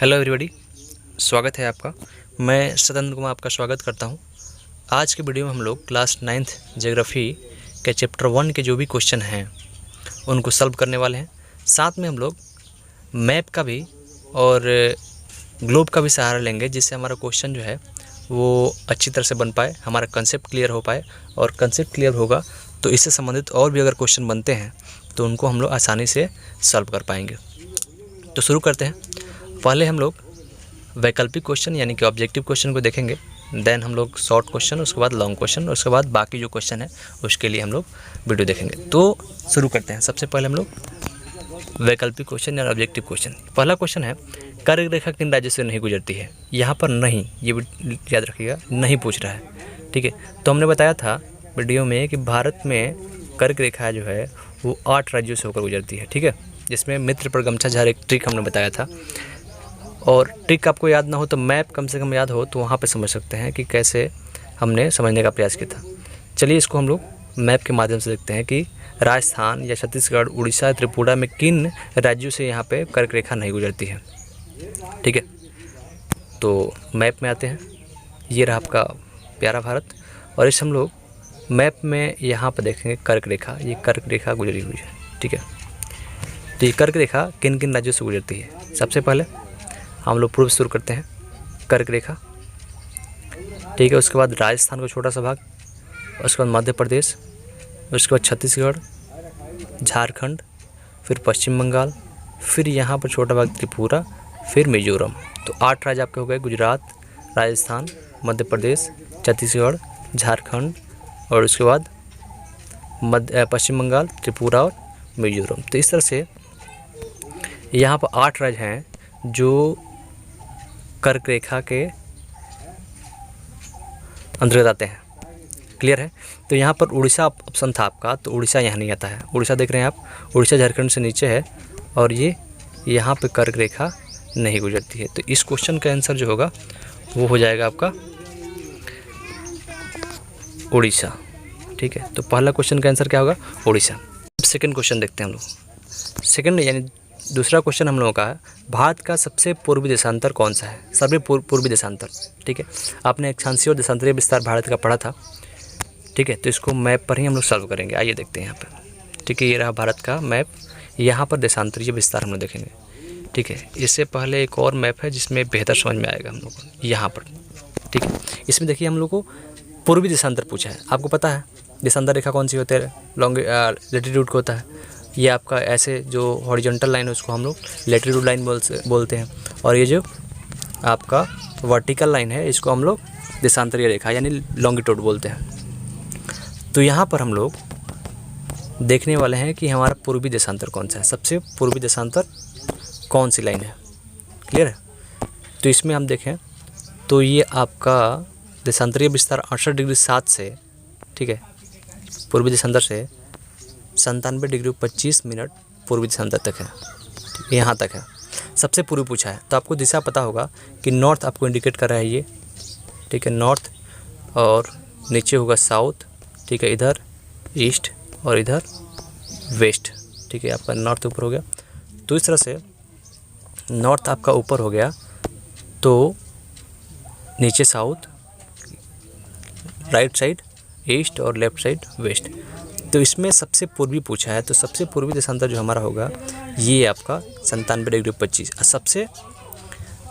Hello everybody, स्वागत है आपका। मैं सदन कुमार आपका स्वागत करता हूं। आज के वीडियो में हम लोग क्लास 9th ज्योग्राफी के चैप्टर 1 के जो भी क्वेश्चन हैं उनको सॉल्व करने वाले हैं। साथ में हम लोग मैप का भी और ग्लोब का भी सहारा लेंगे, जिससे हमारा क्वेश्चन जो है वो अच्छी तरह से बन पाए, हमारा कंसेप्ट क्लियर हो पाए। और कंसेप्ट क्लियर होगा तो इससे संबंधित और भी अगर क्वेश्चन बनते हैं तो उनको हम लोग आसानी से सॉल्व कर पाएंगे। तो शुरू करते हैं। पहले हम लोग वैकल्पिक क्वेश्चन यानी कि ऑब्जेक्टिव क्वेश्चन को देखेंगे, देन हम लोग शॉर्ट क्वेश्चन, उसके बाद लॉन्ग क्वेश्चन, उसके बाद बाकी जो क्वेश्चन है उसके लिए हम लोग वीडियो देखेंगे। तो शुरू करते हैं। सबसे पहले हम लोग वैकल्पिक क्वेश्चन या ऑब्जेक्टिव क्वेश्चन। पहला क्वेश्चन है, कर्क रेखा किन राज्यों से नहीं गुजरती है? यहाँ पर नहीं, ये याद रखिएगा, नहीं पूछ रहा है। ठीक है, तो हमने बताया था वीडियो में कि भारत में कर्क रेखा जो है वो 8 राज्यों से होकर गुजरती है। ठीक है, जिसमें मित्र पर गमछा झार एक ट्रिक हमने बताया था। और ट्रिक आपको याद ना हो तो मैप कम से कम याद हो तो वहाँ पे समझ सकते हैं कि कैसे हमने समझने का प्रयास किया था। चलिए इसको हम लोग मैप के माध्यम से देखते हैं कि राजस्थान या छत्तीसगढ़, उड़ीसा, त्रिपुरा में किन राज्यों से यहाँ पे कर्क रेखा नहीं गुजरती है। ठीक है, तो मैप में आते हैं। ये रहा आपका प्यारा भारत, और इस हम लोग मैप में यहाँ पर देखेंगे कर्क रेखा, ये कर्क रेखा गुजरी हुई है। ठीक है, तो ये कर्क रेखा किन किन राज्यों से गुजरती है? सबसे पहले हम लोग पूर्व शुरू करते हैं, कर्क रेखा। ठीक है, उसके बाद राजस्थान का छोटा सा भाग, उसके बाद मध्य प्रदेश, उसके बाद छत्तीसगढ़, झारखंड, फिर पश्चिम बंगाल, फिर यहाँ पर छोटा भाग त्रिपुरा, फिर मिजोरम। तो 8 राज्य आपके हो गए, गुजरात, राजस्थान, मध्य प्रदेश, छत्तीसगढ़, झारखंड और उसके बाद पश्चिम बंगाल, त्रिपुरा और मिजोरम। तो इस तरह से यहाँ पर 8 राज्य हैं जो कर्क रेखा के अंतर्गत आते हैं। क्लियर है? तो यहाँ पर उड़ीसा ऑप्शन था आपका, तो उड़ीसा यहाँ नहीं आता है। उड़ीसा देख रहे हैं आप, उड़ीसा झारखंड से नीचे है और ये यहाँ पे कर्क रेखा नहीं गुजरती है। तो इस क्वेश्चन का आंसर जो होगा वो हो जाएगा आपका उड़ीसा। ठीक है, तो पहला क्वेश्चन का आंसर क्या होगा? उड़ीसा। सेकंड क्वेश्चन देखते हैं हम लोग। सेकंड यानी दूसरा क्वेश्चन हम लोगों का है, भारत का सबसे पूर्वी देशांतर कौन सा है? सर्वे पूर्वी देशांतर। ठीक है, आपने अक्षांशीय और देशांतरीय विस्तार भारत का पढ़ा था। ठीक है, तो इसको मैप पर ही हम लोग सॉल्व करेंगे। आइए देखते हैं यहाँ पर। ठीक है, ये रहा भारत का मैप, यहाँ पर देशांतरीय विस्तार हम लोग देखेंगे। ठीक है, इससे पहले एक और मैप है जिसमें बेहतर समझ में आएगा हम लोग को यहाँ पर। ठीक है, इसमें देखिए हम लोग को पूर्वी देशांतर पूछा है। आपको पता है देशांतर रेखा कौन सी होती है? लैटिट्यूड को होता है। ये आपका ऐसे जो हॉरिजॉन्टल लाइन है उसको हम लोग लैटिट्यूड लाइन बोलते हैं, और ये जो आपका वर्टिकल लाइन है इसको हम लोग देशांतरीय रेखा यानी लॉन्गिट्यूड बोलते हैं। तो यहाँ पर हम लोग देखने वाले हैं कि हमारा पूर्वी देशांतर कौन सा है, सबसे पूर्वी देशांतर कौन सी लाइन है। क्लियर है? तो इसमें हम देखें तो ये आपका देशांतरीय विस्तार 68 डिग्री 7 से, ठीक है, पूर्वी देशांतर से 97 डिग्री 25 मिनट पूर्वी देशांतर तक है। यहाँ तक है, सबसे पूर्वी पूछा है। तो आपको दिशा पता होगा कि नॉर्थ आपको इंडिकेट कर रहा है ये। ठीक है, नॉर्थ, और नीचे होगा साउथ। ठीक है, इधर ईस्ट और इधर वेस्ट। ठीक है, आपका नॉर्थ ऊपर हो गया। तो इस तरह से नॉर्थ आपका ऊपर हो गया, तो नीचे साउथ, राइट साइड ईस्ट और लेफ्ट साइड वेस्ट। तो इसमें सबसे पूर्वी पूछा है, तो सबसे पूर्वी देशांतर जो हमारा होगा ये आपका 97 डिग्री 25। सबसे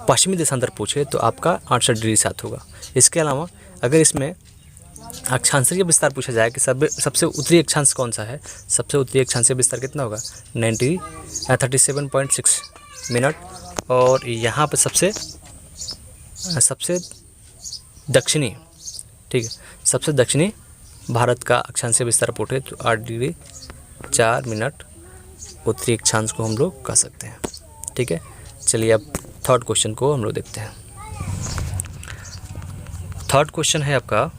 पश्चिमी देशांतर पूछे तो आपका 68 डिग्री 7 होगा। इसके अलावा अगर इसमें अक्षांशीय विस्तार पूछा जाए कि सबसे उत्तरी अक्षांश कौन सा है, सबसे उत्तरी अक्षांशीय विस्तार कितना होगा? 37.6 मिनट। और यहाँ पर सबसे दक्षिणी, ठीक है, सबसे दक्षिणी भारत का अक्षांशीय विस्तार पूछे तो 8 डिग्री 4 मिनट उत्तरी अक्षांश को हम लोग कह सकते हैं। ठीक है, चलिए अब थर्ड क्वेश्चन को हम लोग देखते हैं। थर्ड क्वेश्चन है आपका,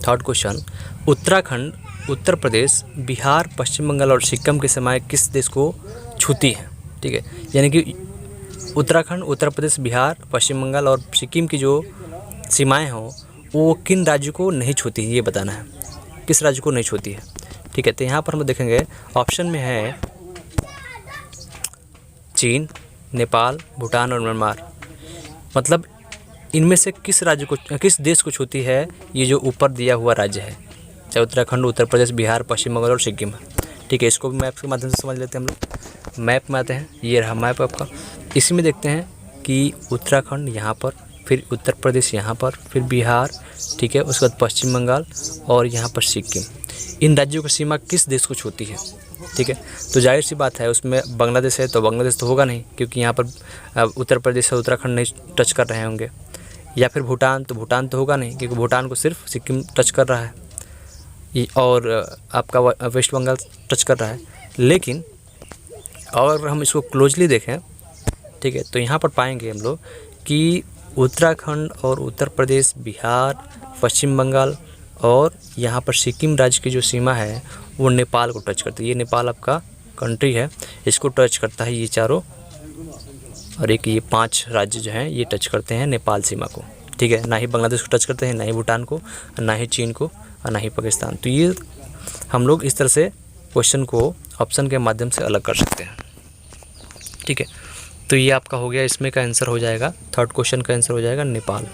थर्ड क्वेश्चन, उत्तराखंड, उत्तर प्रदेश, बिहार, पश्चिम बंगाल और सिक्किम की सीमाएं किस देश को छूती हैं? ठीक है, यानी कि उत्तराखंड, उत्तर प्रदेश, बिहार, पश्चिम बंगाल और सिक्किम की जो सीमाएं हों वो किन राज्यों को नहीं छूती है, ये बताना है, किस राज्य को नहीं छूती है। ठीक है, तो यहाँ पर हम देखेंगे ऑप्शन में है चीन, नेपाल, भूटान और म्यांमार। मतलब इनमें से किस देश को छूती है ये जो ऊपर दिया हुआ राज्य है, चाहे उत्तराखंड, उत्तर प्रदेश, बिहार, पश्चिम बंगाल और सिक्किम है। ठीक है, इसको भी मैप के माध्यम से समझ लेते हैं हम लोग। मैप में आते हैं, ये रहा मैप आपका। इसी में देखते हैं कि उत्तराखंड यहाँ पर, फिर उत्तर प्रदेश यहाँ पर, फिर बिहार, ठीक है, उसके बाद पश्चिम बंगाल और यहाँ पर सिक्किम। इन राज्यों की सीमा किस देश को छूती है? ठीक है, तो जाहिर सी बात है उसमें बांग्लादेश है, तो बांग्लादेश तो होगा नहीं, क्योंकि यहाँ पर उत्तर प्रदेश और उत्तराखंड नहीं टच कर रहे होंगे। या फिर भूटान, तो भूटान तो होगा नहीं, क्योंकि भूटान को सिर्फ सिक्किम टच कर रहा है और आपका वेस्ट बंगाल टच कर रहा है। लेकिन और हम इसको क्लोजली देखें, ठीक है, तो यहाँ पर पाएंगे हम लोग कि उत्तराखंड और उत्तर प्रदेश, बिहार, पश्चिम बंगाल और यहाँ पर सिक्किम राज्य की जो सीमा है वो नेपाल को टच करती है। ये नेपाल आपका कंट्री है, इसको टच करता है ये चारों, और एक ये 5 राज्य जो हैं ये टच करते हैं नेपाल सीमा को। ठीक है, ना ही बांग्लादेश को टच करते हैं, ना ही भूटान को, ना ही चीन को और ना ही पाकिस्तान। तो ये हम लोग इस तरह से क्वेश्चन को ऑप्शन के माध्यम से अलग कर सकते हैं। ठीक है, तो ये आपका हो गया, इसमें का आंसर हो जाएगा, थर्ड क्वेश्चन का आंसर हो जाएगा नेपाल।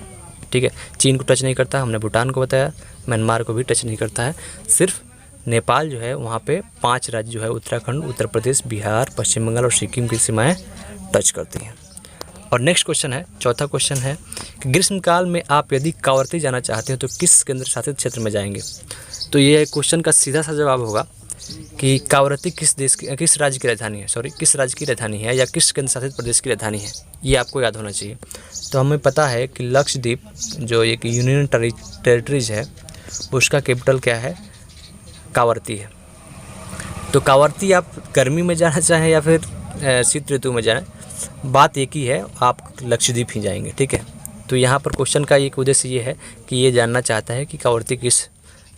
ठीक है, चीन को टच नहीं करता, हमने भूटान को बताया, म्यांमार को भी टच नहीं करता है, सिर्फ नेपाल जो है वहाँ पे 5 राज्य जो है उत्तराखंड, उत्तर प्रदेश, बिहार, पश्चिम बंगाल और सिक्किम की सीमाएं टच करती हैं। और नेक्स्ट क्वेश्चन है, चौथा क्वेश्चन है कि ग्रीष्मकाल में आप यदि कांवरती जाना चाहते हो तो किस केंद्र शासित क्षेत्र में जाएंगे? तो ये क्वेश्चन का सीधा सा जवाब होगा कि कांवरती किस राज्य की राजधानी है, किस राज्य की राजधानी है या किस केंद्र शासित प्रदेश की राजधानी है, ये आपको याद होना चाहिए। तो हमें पता है कि लक्षद्वीप जो एक यूनियन टेरिटरीज है उसका कैपिटल क्या है? कांवरती है। तो कांवरती आप गर्मी में जाना चाहें या फिर शीत ऋतु में जाएं, बात एक ही है, आप लक्षद्वीप ही जाएंगे। ठीक है, तो यहाँ पर क्वेश्चन का एक उद्देश्य ये है कि ये जानना चाहता है कि कांवरती किस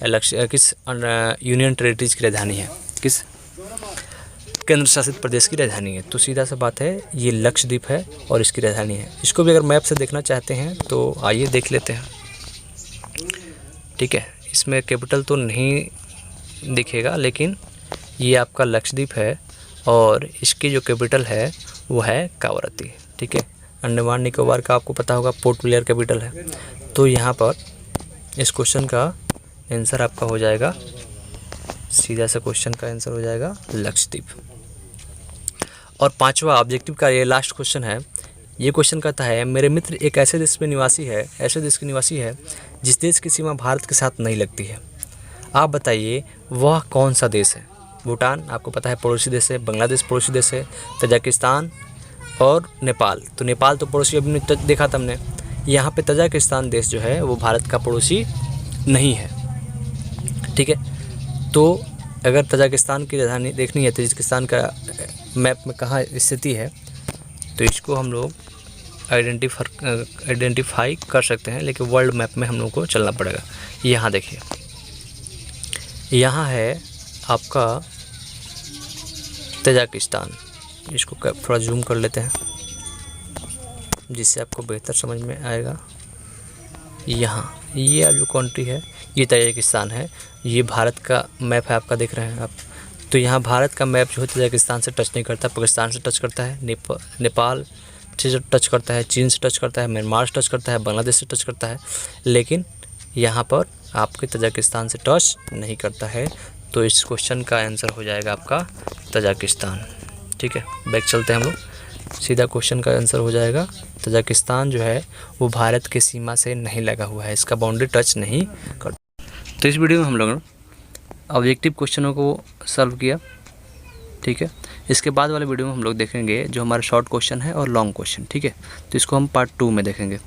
यूनियन टेरिटरीज की राजधानी है, किस केंद्र शासित प्रदेश की राजधानी है। तो सीधा सा बात है, ये लक्षद्वीप है और इसकी राजधानी है। इसको भी अगर मैप से देखना चाहते हैं तो आइए देख लेते हैं। ठीक है, इसमें कैपिटल तो नहीं दिखेगा, लेकिन ये आपका लक्षद्वीप है और इसकी जो कैपिटल है वो है कांवरती। ठीक है, अंडमान निकोबार का आपको पता होगा पोर्ट ब्लेयर कैपिटल है। तो यहाँ पर इस क्वेश्चन का आंसर आपका हो जाएगा, सीधा सा क्वेश्चन का आंसर हो जाएगा लक्षद्वीप। और 5वां ऑब्जेक्टिव का ये लास्ट क्वेश्चन है। ये क्वेश्चन कहता है मेरे मित्र एक ऐसे देश के निवासी है जिस देश की सीमा भारत के साथ नहीं लगती है। आप बताइए वह कौन सा देश है? भूटान आपको पता है पड़ोसी देश है, बांग्लादेश पड़ोसी देश है, तजाकिस्तान और नेपाल। तो नेपाल तो पड़ोसी अभी देखा था हमने। यहाँ पे तजाकिस्तान देश जो है वो भारत का पड़ोसी नहीं है। ठीक है, तो अगर तजाकिस्तान की राजधानी देखनी है, तजाकिस्तान का मैप में कहाँ स्थिति है, तो इसको हम लोग आइडेंटिफाई कर सकते हैं, लेकिन वर्ल्ड मैप में हम लोग को चलना पड़ेगा। यहाँ देखिए, यहाँ है आपका तजाकिस्तान। इसको थोड़ा जूम कर लेते हैं जिससे आपको बेहतर समझ में आएगा। यहाँ ये जो कंट्री है ये तजाकिस्तान है। ये भारत का मैप है, आपका देख रहे हैं आप। तो यहाँ भारत का मैप जो है तजाकिस्तान से टच नहीं करता, पाकिस्तान से टच करता है, नेपाल से टच करता है, चीन से टच करता है, म्यांमार से टच करता है, बांग्लादेश से टच करता है, लेकिन यहाँ पर आपके तजाकिस्तान से टच नहीं करता है। तो इस क्वेश्चन का आंसर हो जाएगा आपका तजाकिस्तान। ठीक है, बैक चलते हैं हम लोग, सीधा क्वेश्चन का आंसर हो जाएगा तजाकिस्तान जो है वो भारत की सीमा से नहीं लगा हुआ है, इसका बाउंड्री टच नहीं करता। तो इस वीडियो में हम लोगों ने ऑब्जेक्टिव क्वेश्चनों को सॉल्व किया। ठीक है, इसके बाद वाले वीडियो में हम लोग देखेंगे जो हमारे शॉर्ट क्वेश्चन है और लॉन्ग क्वेश्चन। ठीक है, तो इसको हम पार्ट 2 में देखेंगे।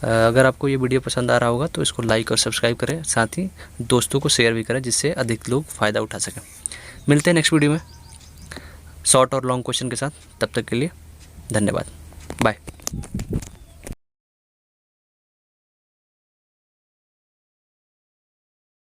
अगर आपको ये वीडियो पसंद आ रहा होगा तो इसको लाइक और सब्सक्राइब करें, साथ ही दोस्तों को शेयर भी करें जिससे अधिक लोग फ़ायदा उठा सकें। मिलते हैं नेक्स्ट वीडियो में शॉर्ट और लॉन्ग क्वेश्चन के साथ। तब तक के लिए धन्यवाद, बाय।